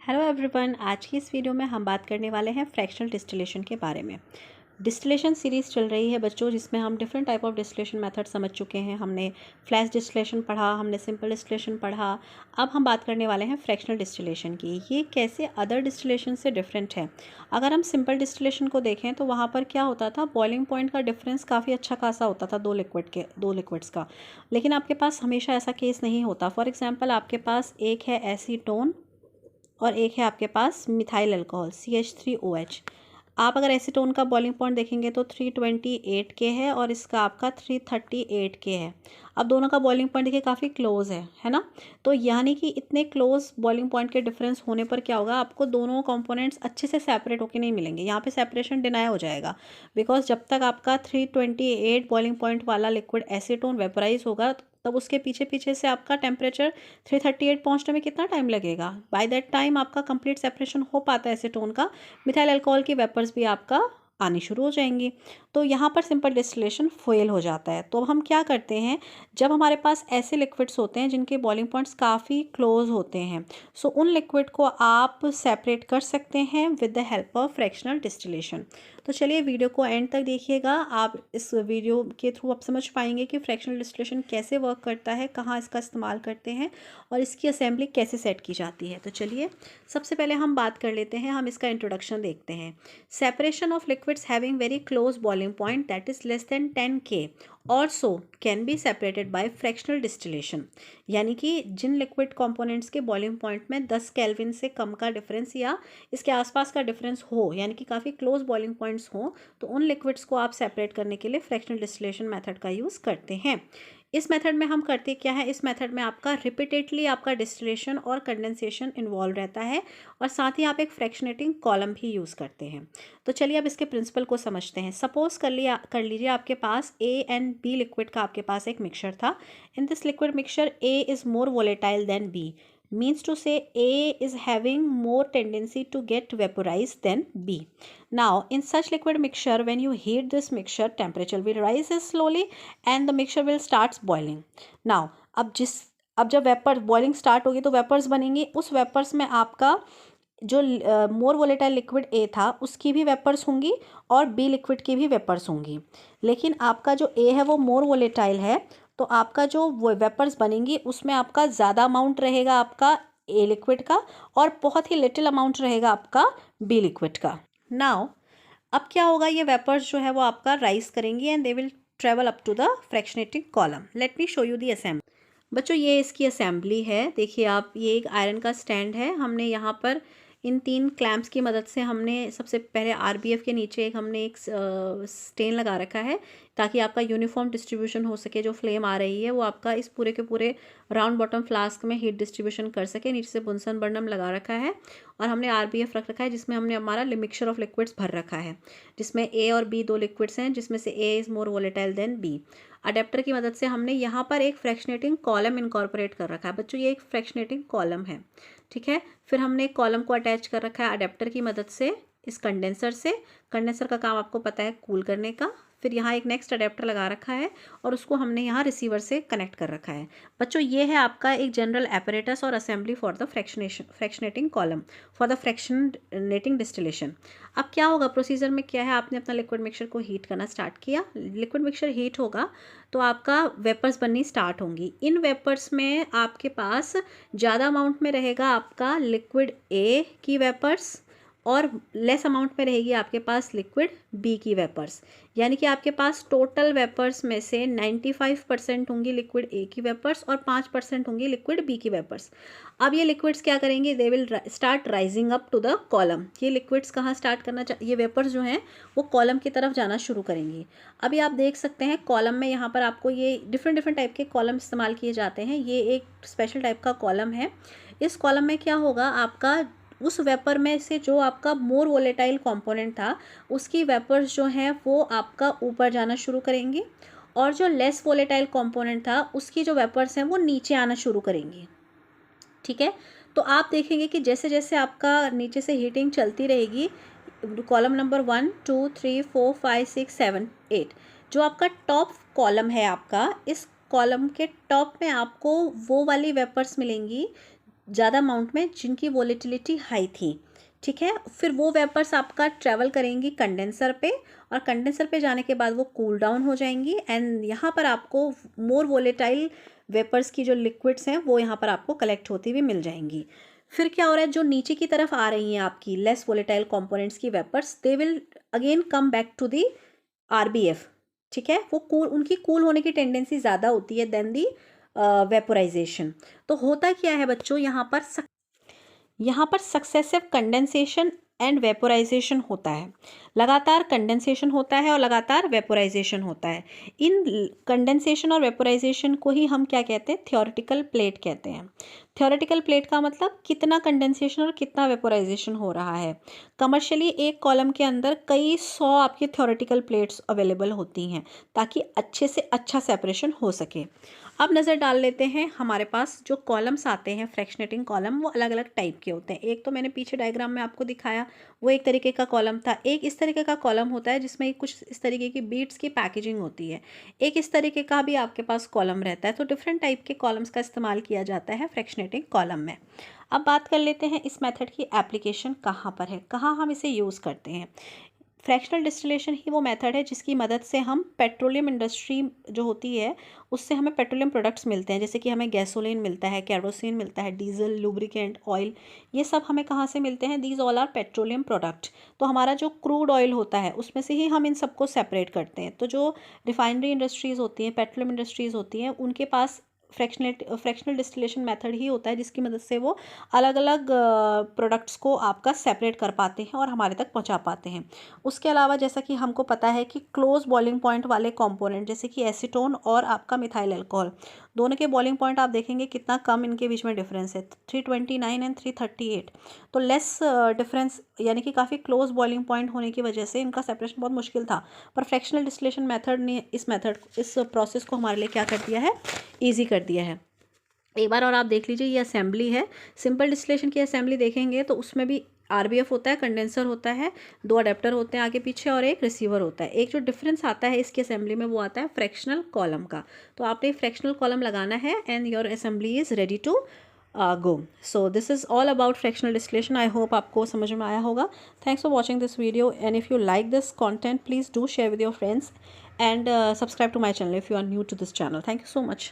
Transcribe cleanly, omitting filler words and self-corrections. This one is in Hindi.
हेलो एवरीवन, आज की इस वीडियो में हम बात करने वाले हैं फ्रैक्शनल डिस्टिलेशन के बारे में। डिस्टिलेशन सीरीज़ चल रही है बच्चों, जिसमें हम different type of distillation method समझ चुके हैं। हमने फ्लैश डिस्टिलेशन पढ़ा, हमने सिंपल डिस्टिलेशन पढ़ा। अब हम बात करने वाले हैं फ्रैक्शनल डिस्टिलेशन की। ये कैसे अदर डिस्टिलेशन से डिफरेंट है। अगर हम सिंपल डिस्टिलेशन को देखें तो वहाँ पर क्या होता था, बॉइलिंग पॉइंट का डिफरेंस काफ़ी अच्छा खासा होता था दो लिक्विड्स का। लेकिन आपके पास हमेशा ऐसा केस नहीं होता। फॉर एग्जाम्पल, आपके पास एक है एसीटोन और एक है आपके पास मिथाइल अल्कोहल CH3OH। आप अगर एसीटोन का बॉइलिंग पॉइंट देखेंगे तो 328 के है और इसका आपका 338 के है। अब दोनों का बॉइलिंग पॉइंट देखिए काफ़ी क्लोज है ना। तो यानी कि इतने क्लोज बॉइलिंग पॉइंट के डिफरेंस होने पर क्या होगा, आपको दोनों कंपोनेंट्स अच्छे से सेपरेट होकर नहीं मिलेंगे। यहाँ पे सेपरेशन डिनाई हो जाएगा, बिकॉज जब तक आपका 328 बॉइलिंग पॉइंट वाला लिक्विड एसीटोन वेपराइज होगा तब उसके पीछे पीछे से आपका टेम्परेचर 338 पहुंचने में कितना टाइम लगेगा। बाय दैट टाइम आपका कंप्लीट सेपरेशन हो पाता है एसीटोन का, मिथाइल अल्कोहल की वेपर्स भी आपका आनी शुरू हो जाएंगी। तो यहाँ पर सिंपल डिस्टिलेशन फेल हो जाता है। तो अब हम क्या करते हैं, जब हमारे पास ऐसे लिक्विड्स होते हैं जिनके बॉइलिंग पॉइंट्स काफ़ी क्लोज होते हैं, सो उन लिक्विड को आप सेपरेट कर सकते हैं with the help of fractional distillation. तो चलिए वीडियो को एंड तक देखिएगा। आप इस वीडियो के थ्रू आप समझ पाएंगे कि फ्रैक्शनल डिस्टिलेशन कैसे वर्क करता है, कहाँ इसका इस्तेमाल करते हैं और इसकी असेंबली कैसे सेट की जाती है। तो चलिए सबसे पहले हम बात कर लेते हैं, हम इसका इंट्रोडक्शन देखते हैं। Separation of liquids having very close boiling point that is less than 10 K और so can be separated by fractional distillation. यानी कि जिन लिक्विड कंपोनेंट्स के बॉइलिंग पॉइंट में 10 केल्विन से कम का डिफरेंस या इसके आसपास का डिफरेंस हो, यानी कि काफ़ी क्लोज बॉइलिंग पॉइंट्स हो, तो उन लिक्विड्स को आप सेपरेट करने के लिए फ्रैक्शनल डिस्टिलेशन मेथड का यूज़ करते हैं। इस मेथड में हम करते क्या है, इस मेथड में आपका रिपीटेडली आपका डिस्टिलेशन और कंडेंसेशन इन्वॉल्व रहता है और साथ ही आप एक फ्रैक्शनेटिंग कॉलम भी यूज़ करते हैं। तो चलिए अब इसके प्रिंसिपल को समझते हैं। सपोज कर लीजिए आपके पास A एंड B लिक्विड का आपके पास एक मिक्सचर था। In this liquid mixture A is more volatile than B, means to say A is having more tendency to get vaporized than B. Now in such liquid mixture, when you heat this mixture, temperature will rise slowly and the mixture will starts boiling. Now अब जब वेपर बॉइलिंग स्टार्ट होगी तो वेपर्स बनेंगी। उस वेपर्स में आपका जो मोर वोलेटाइल लिक्विड A था उसकी भी वेपर्स होंगी और B लिक्विड की भी वेपर्स होंगी। लेकिन आपका जो A है वो मोर वोलेटाइल है, तो आपका जो वो वेपर्स बनेंगी उसमें आपका ज़्यादा अमाउंट रहेगा आपका A लिक्विड का और बहुत ही लिटिल अमाउंट रहेगा आपका B लिक्विड का। नाउ अब क्या होगा, ये वेपर्स जो है वो आपका राइज करेंगी and they will travel up to the fractionating column. Let me show you the assembly. बच्चों ये इसकी असेंबली है। देखिए आप, ये एक आयरन का स्टैंड है। हमने यहाँ पर इन 3 क्लैंप्स की मदद से हमने सबसे पहले RBF के नीचे हमने एक स्टेन लगा रखा है ताकि आपका यूनिफॉर्म डिस्ट्रीब्यूशन हो सके। जो फ्लेम आ रही है वो आपका इस पूरे के पूरे राउंड बॉटम फ्लास्क में हीट डिस्ट्रीब्यूशन कर सके। नीचे से बुनसन बर्नम लगा रखा है और हमने RBF रख रखा है जिसमें हमने हमारा मिक्सचर ऑफ लिक्विड्स भर रखा है, जिसमें A और B दो लिक्विड्स हैं, जिसमें से A is more volatile than B। Adapter की मदद से हमने यहाँ पर एक फ्रैक्शनेटिंग कॉलम इनकॉर्पोरेट कर रखा है। बच्चों ये एक फ्रैक्शनेटिंग कॉलम है, ठीक है। फिर हमने एक कॉलम को अटैच कर रखा है अडेप्टर की मदद से इस कंडेंसर से। कंडेंसर का काम आपको पता है कूल करने का। फिर यहाँ एक नेक्स्ट अडेप्टर लगा रखा है और उसको हमने यहाँ रिसीवर से कनेक्ट कर रखा है। बच्चों ये है आपका एक जनरल एपरेटस और assembly for the fractionating column for the fractionating distillation. अब क्या होगा, प्रोसीजर में क्या है, आपने अपना लिक्विड मिक्सचर को हीट करना स्टार्ट किया। लिक्विड मिक्सचर हीट होगा तो आपका वेपर्स बननी स्टार्ट होंगी। इन वेपर्स में आपके पास ज़्यादा अमाउंट में रहेगा आपका लिक्विड A की वेपर्स और लेस अमाउंट में रहेगी आपके पास लिक्विड B की वेपर्स। यानी कि आपके पास टोटल वेपर्स में से 95% होंगी लिक्विड A की वेपर्स और 5% होंगी लिक्विड B की वेपर्स। अब ये लिक्विड्स क्या करेंगे, they will start rising up to the column. ये लिक्विड्स कहाँ स्टार्ट करना ये वेपर्स जो हैं वो कॉलम की तरफ जाना शुरू करेंगी। अभी आप देख सकते हैं कॉलम में यहाँ पर आपको ये डिफरेंट टाइप के कॉलम इस्तेमाल किए जाते हैं। ये एक स्पेशल टाइप का कॉलम है। इस कॉलम में क्या होगा, आपका उस वेपर में से जो आपका मोर वोलेटाइल कंपोनेंट था उसकी वेपर्स जो हैं वो आपका ऊपर जाना शुरू करेंगी और जो लेस वोलेटाइल कंपोनेंट था उसकी जो वेपर्स हैं वो नीचे आना शुरू करेंगी, ठीक है। तो आप देखेंगे कि जैसे जैसे आपका नीचे से हीटिंग चलती रहेगी, कॉलम नंबर 1 2 3 4 5 6 7 8 जो आपका टॉप कॉलम है आपका, इस कॉलम के टॉप में आपको वो वाली वेपर्स मिलेंगी ज़्यादा अमाउंट में जिनकी वोलेटिलिटी हाई थी, ठीक है। फिर वो वेपर्स आपका ट्रैवल करेंगी कंडेंसर पे, और कंडेंसर पे जाने के बाद वो कूल डाउन हो जाएंगी, एंड यहाँ पर आपको मोर वोलेटाइल वेपर्स की जो लिक्विड्स हैं वो यहाँ पर आपको कलेक्ट होती हुई मिल जाएंगी। फिर क्या हो रहा है, जो नीचे की तरफ आ रही हैं आपकी लेस वोलेटाइल कंपोनेंट्स की vapours, they will again come back to the RBF, ठीक है। वो कूल, उनकी कूल होने की टेंडेंसी ज़्यादा होती है देन दी वेपोराइजेशन। तो होता क्या है बच्चों, यहाँ पर सक्सेसिव कंडेंसेशन एंड वेपोराइजेशन होता है। लगातार कंडेंसेशन होता है और लगातार वेपोराइजेशन होता है। इन कंडेंसेशन और वेपोराइजेशन को ही हम क्या कहते हैं, थ्योरेटिकल प्लेट कहते हैं। थ्योरेटिकल प्लेट का मतलब कितना कंडेंसेशन और कितना वेपोराइजेशन हो रहा है। कमर्शियली एक कॉलम के अंदर कई 100 आपकी थ्योरेटिकल प्लेट्स अवेलेबल होती हैं ताकि अच्छे से अच्छा सेपरेशन हो सके। अब नज़र डाल लेते हैं, हमारे पास जो कॉलम्स आते हैं फ्रैक्शनेटिंग कॉलम, वो अलग अलग टाइप के होते हैं। एक तो मैंने पीछे डायग्राम में आपको दिखाया, वो एक तरीके का कॉलम था। एक इस तरीके का कॉलम होता है जिसमें कुछ इस तरीके की बीट्स की पैकेजिंग होती है। एक इस तरीके का भी आपके पास कॉलम रहता है। तो डिफरेंट टाइप के कॉलम्स का इस्तेमाल किया जाता है फ्रैक्शनेटिंग कॉलम में। अब बात कर लेते हैं इस मेथड की एप्लीकेशन कहाँ पर है, कहाँ हम इसे यूज़ करते हैं। फ्रैक्शनल डिस्टिलेशन ही वो मेथड है जिसकी मदद से हम पेट्रोलियम इंडस्ट्री जो होती है उससे हमें पेट्रोलियम प्रोडक्ट्स मिलते हैं, जैसे कि हमें गैसोलीन मिलता है, केरोसिन मिलता है, डीजल, लुब्रिकेंट, ऑयल, ये सब हमें कहाँ से मिलते हैं, these all are petroleum product. तो हमारा जो क्रूड ऑयल होता है उसमें से ही हम इन सबको सेपरेट करते हैं। तो जो रिफाइनरी इंडस्ट्रीज़ होती हैं, पेट्रोलियम इंडस्ट्रीज़ होती हैं, उनके पास फ्रैक्शनल डिस्टिलेशन मेथड ही होता है जिसकी मदद से वो अलग अलग प्रोडक्ट्स को आपका सेपरेट कर पाते हैं और हमारे तक पहुंचा पाते हैं। उसके अलावा जैसा कि हमको पता है कि क्लोज बॉइलिंग पॉइंट वाले कंपोनेंट जैसे कि एसीटोन और आपका मिथाइल अल्कोहल, दोनों के बॉइलिंग पॉइंट आप देखेंगे कितना कम इनके बीच में डिफरेंस है, 329 एंड 338। तो लेस डिफरेंस यानी कि काफ़ी क्लोज बॉइलिंग पॉइंट होने की वजह से इनका सेपरेशन बहुत मुश्किल था। पर फ्रैक्शनल डिस्टिलेशन मेथड ने इस प्रोसेस को हमारे लिए क्या कर दिया है, ईजी कर दिया है। एक बार और आप देख लीजिए, ये असेंबली है। सिंपल डिस्टिलेशन की असेंबली देखेंगे तो उसमें भी आरबीएफ होता है, कंडेंसर होता है, 2 अडेप्टर होते हैं आगे पीछे और एक रिसीवर होता है। एक जो डिफरेंस आता है इसकी असेंबली में वो आता है फ्रैक्शनल कॉलम का। तो आपने फ्रैक्शनल कॉलम लगाना है and your assembly is ready to go. So this is all about fractional distillation. I hope आपको समझ में आया होगा। Thanks for watching this video, and if you like this content please do share with your friends and subscribe to my channel if you are new to this channel. Thank you so much.